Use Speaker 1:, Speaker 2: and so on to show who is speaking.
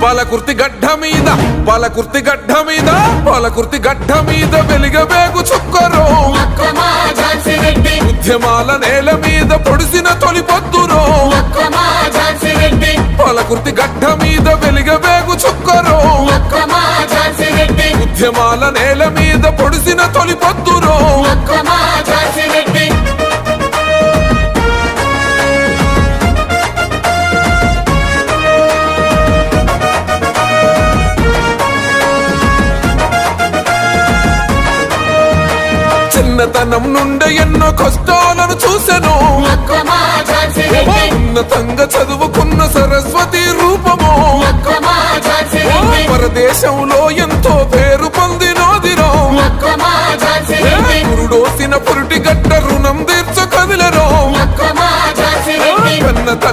Speaker 1: పాలకుర్తి గడ్డ మీద పాలకుర్తి గడ్డ మీద పాలకుర్తి గడ్డ మీద వెలిగబేగు చుక్కరో ఉద్యమాల నేల మీద పొడిసిన తొలి పొద్దురో పాలకుర్తి గడ్డ మీద వెలిగబేగు చుక్కరో ఉద్యమాల నేల మీద పొడిసిన తొలి పొద్దురో చిన్నతనం నుండి ఎన్నో కష్టాలను చూసెను ఉన్నతంగా చదువుకున్న సరస్వతి రూపము పరదేశంలో ఎంతో పేరు పొందినోదిరో పురుడోసిన పురుటి గడ్డ రుణం